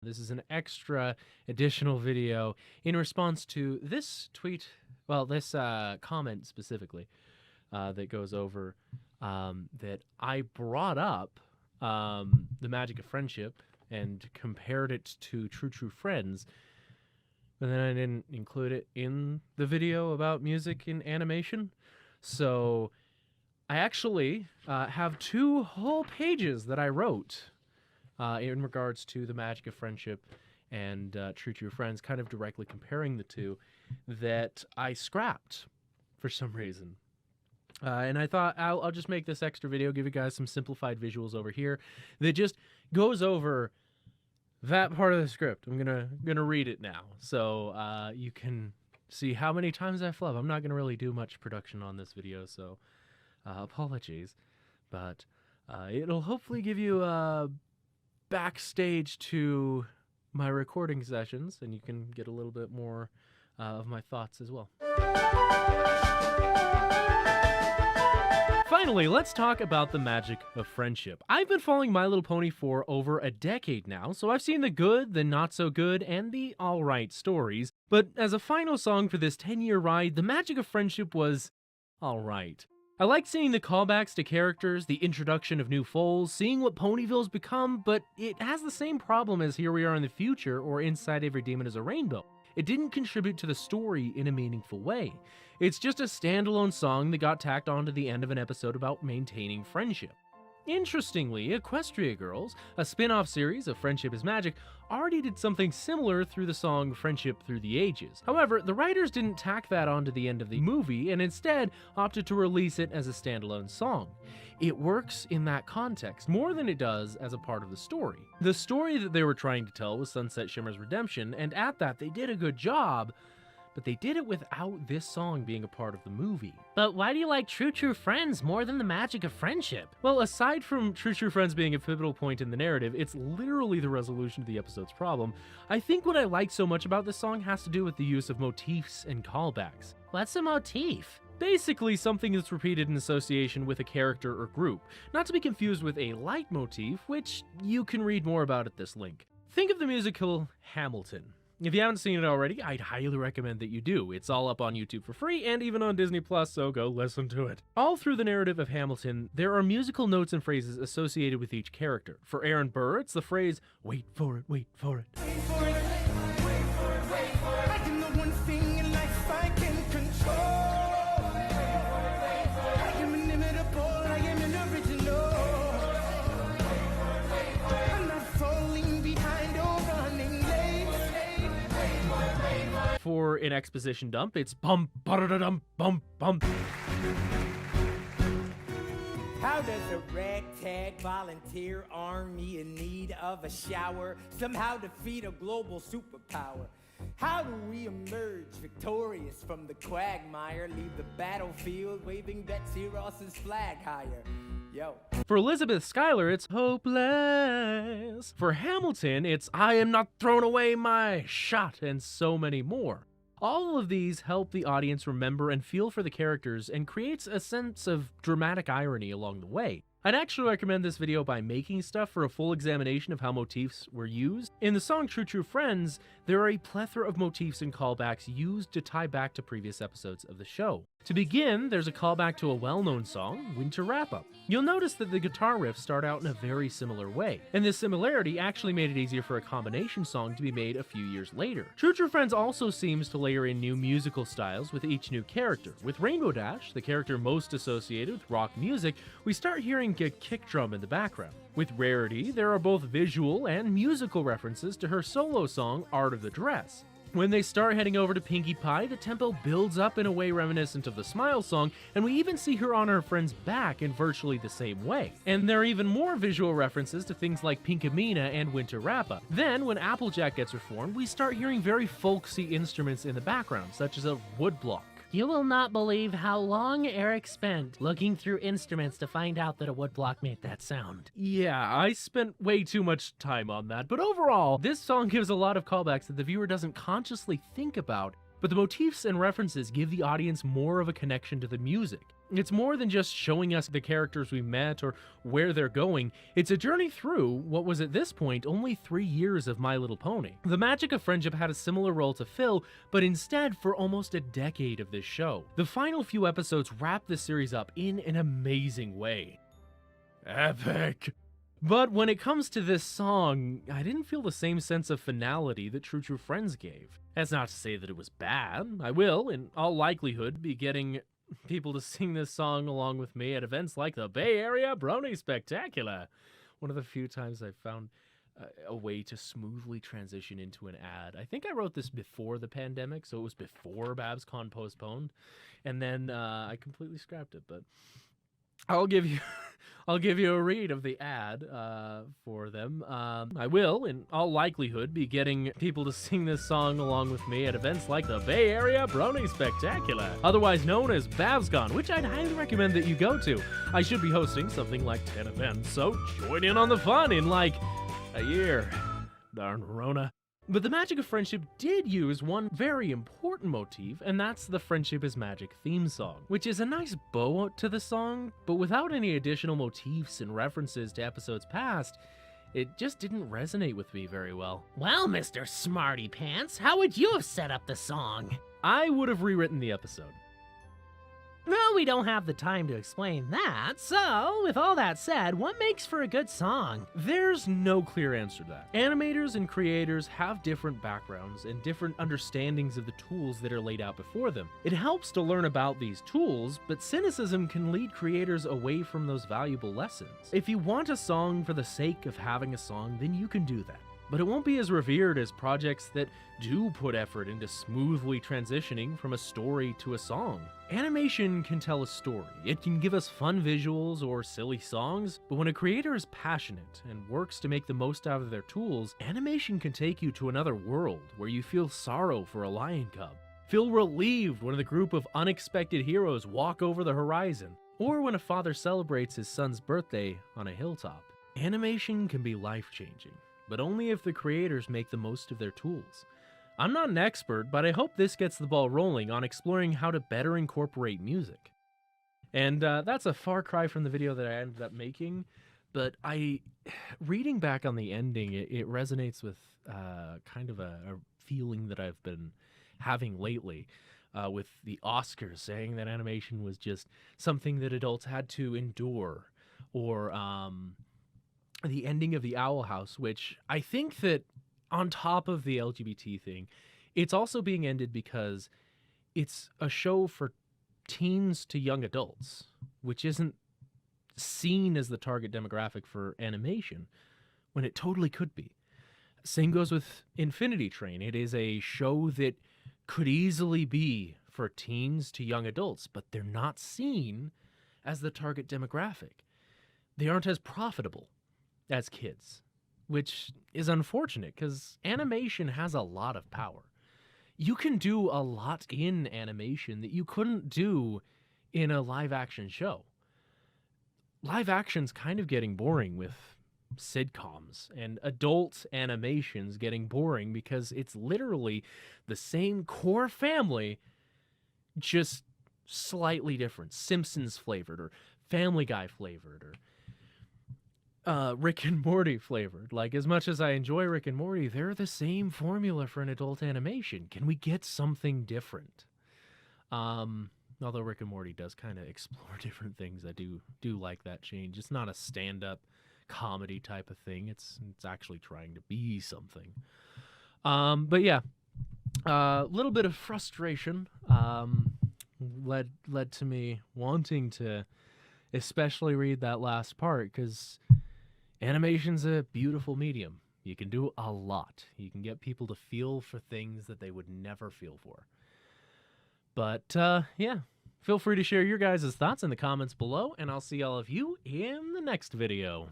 This is an extra additional video in response to this tweet, well, this comment specifically that goes over that I brought up the magic of friendship and compared it to True True Friends, but then I didn't include it in the video about music in animation. So I actually have 2 whole pages that I wrote in regards to the magic of friendship and True True Friends, kind of directly comparing the two, that I scrapped for some reason. And I thought I'll just make this extra video, give you guys some simplified visuals over here that just goes over that part of the script. I'm gonna read it now, so you can see how many times I flub. I'm not gonna really do much production on this video, so apologies, but it'll hopefully give you a backstage to my recording sessions, and you can get a little bit more of my thoughts as well. Finally, let's talk about the magic of friendship. I've been following My Little Pony for over a decade now, so I've seen the good, the not so good, and the alright stories, but as a final song for this 10-year ride, the magic of friendship was alright. I liked seeing the callbacks to characters, the introduction of new foals, seeing what Ponyville's become, but it has the same problem as Here We Are in the Future or Inside Every Demon is a Rainbow. It didn't contribute to the story in a meaningful way. It's just a standalone song that got tacked onto the end of an episode about maintaining friendship. Interestingly, Equestria Girls, a spin-off series of Friendship is Magic, already did something similar through the song Friendship Through the Ages. However, the writers didn't tack that onto the end of the movie and instead opted to release it as a standalone song. It works in that context more than it does as a part of the story. The story that they were trying to tell was Sunset Shimmer's redemption, and at that they did a good job, but they did it without this song being a part of the movie. But why do you like True True Friends more than the magic of friendship? Well, aside from True True Friends being a pivotal point in the narrative, it's literally the resolution of the episode's problem. I think what I like so much about this song has to do with the use of motifs and callbacks. What's a motif? Basically, something that's repeated in association with a character or group, not to be confused with a leitmotif, which you can read more about at this link. Think of the musical Hamilton. If you haven't seen it already, I'd highly recommend that you do. It's all up on YouTube for free and even on Disney+, so go listen to it. All through the narrative of Hamilton, there are musical notes and phrases associated with each character. For Aaron Burr, it's the phrase, "Wait for it, wait for it." Wait for it, wait for it, wait for it. I can know one thing in life I can control. I am inimitable, I am original. I'm not falling behind or running late. For an exposition dump, it's bum ba-da-da-dum bum bum. How does a ragtag volunteer army in need of a shower somehow defeat a global superpower? How do we emerge victorious from the quagmire, leave the battlefield waving Betsy Ross's flag higher? Yo. For Elizabeth Schuyler, it's hopeless. For Hamilton, it's I am not throwing away my shot, and so many more. All of these help the audience remember and feel for the characters and creates a sense of dramatic irony along the way. I'd actually recommend this video by making stuff for a full examination of how motifs were used. In the song True True Friends, there are a plethora of motifs and callbacks used to tie back to previous episodes of the show. To begin, there's a callback to a well-known song, Winter Wrap-Up. You'll notice that the guitar riffs start out in a very similar way, and this similarity actually made it easier for a combination song to be made a few years later. True True Friends also seems to layer in new musical styles with each new character. With Rainbow Dash, the character most associated with rock music, we start hearing a kick drum in the background. With Rarity, there are both visual and musical references to her solo song, Art of the Dress. When they start heading over to Pinkie Pie, the tempo builds up in a way reminiscent of the Smile song, and we even see her on her friend's back in virtually the same way. And there are even more visual references to things like Pinkamena and Winter Wrap-Up. Then, when Applejack gets reformed, we start hearing very folksy instruments in the background, such as a woodblock. You will not believe how long Eric spent looking through instruments to find out that a woodblock made that sound. Yeah, I spent way too much time on that, but overall, this song gives a lot of callbacks that the viewer doesn't consciously think about, but the motifs and references give the audience more of a connection to the music. It's more than just showing us the characters we met or where they're going. It's a journey through what was at this point only 3 years of My Little Pony. The magic of friendship had a similar role to fill, but instead for almost a decade of this show. The final few episodes wrap this series up in an amazing way. Epic! But when it comes to this song, I didn't feel the same sense of finality that True True Friends gave. That's not to say that it was bad. I will, in all likelihood, be getting people to sing this song along with me at events like the Bay Area Brony Spectacular. One of the few times I've found a way to smoothly transition into an ad. I think I wrote this before the pandemic, so it was before BabsCon postponed, and then I completely scrapped it, but I'll give you a read of the ad for them. I will, in all likelihood, be getting people to sing this song along with me at events like the Bay Area Brony Spectacular, otherwise known as BabsCon, which I'd highly recommend that you go to. I should be hosting something like 10 events, so join in on the fun in like a year. Darn Rona. But the magic of friendship did use one very important motif, and that's the Friendship is Magic theme song, which is a nice bow to the song, but without any additional motifs and references to episodes past, it just didn't resonate with me very well. Well, Mr. Smarty Pants, how would you have set up the song? I would have rewritten the episode. Well, we don't have the time to explain that, so with all that said, what makes for a good song? There's no clear answer to that. Animators and creators have different backgrounds and different understandings of the tools that are laid out before them. It helps to learn about these tools, but cynicism can lead creators away from those valuable lessons. If you want a song for the sake of having a song, then you can do that. But it won't be as revered as projects that do put effort into smoothly transitioning from a story to a song. Animation can tell a story. It can give us fun visuals or silly songs, but when a creator is passionate and works to make the most out of their tools, animation can take you to another world where you feel sorrow for a lion cub, feel relieved when a group of unexpected heroes walk over the horizon, or when a father celebrates his son's birthday on a hilltop. Animation can be life-changing, but only if the creators make the most of their tools. I'm not an expert, but I hope this gets the ball rolling on exploring how to better incorporate music. And that's a far cry from the video that I ended up making, but reading back on the ending, it resonates with kind of a feeling that I've been having lately, with the Oscars saying that animation was just something that adults had to endure, or the ending of the Owl House, which I think that on top of the LGBT thing, it's also being ended because it's a show for teens to young adults, which isn't seen as the target demographic for animation when it totally could be. Same goes with Infinity Train. It is a show that could easily be for teens to young adults, but they're not seen as the target demographic. They aren't as profitable as kids, which is unfortunate because animation has a lot of power. You can do a lot in animation that you couldn't do in a live action show. Live action's kind of getting boring with sitcoms, and adult animation's getting boring because it's literally the same core family, just slightly different. Simpsons flavored, or Family Guy flavored, or Rick and Morty flavored. Like, as much as I enjoy Rick and Morty, they're the same formula for an adult animation. Can we get something different? Although Rick and Morty does kind of explore different things. I do like that change. It's not a stand-up comedy type of thing. It's actually trying to be something. But yeah, a little bit of frustration led to me wanting to especially read that last part, because animation's a beautiful medium. You can do a lot. You can get people to feel for things that they would never feel for. But yeah, feel free to share your guys' thoughts in the comments below, and I'll see all of you in the next video.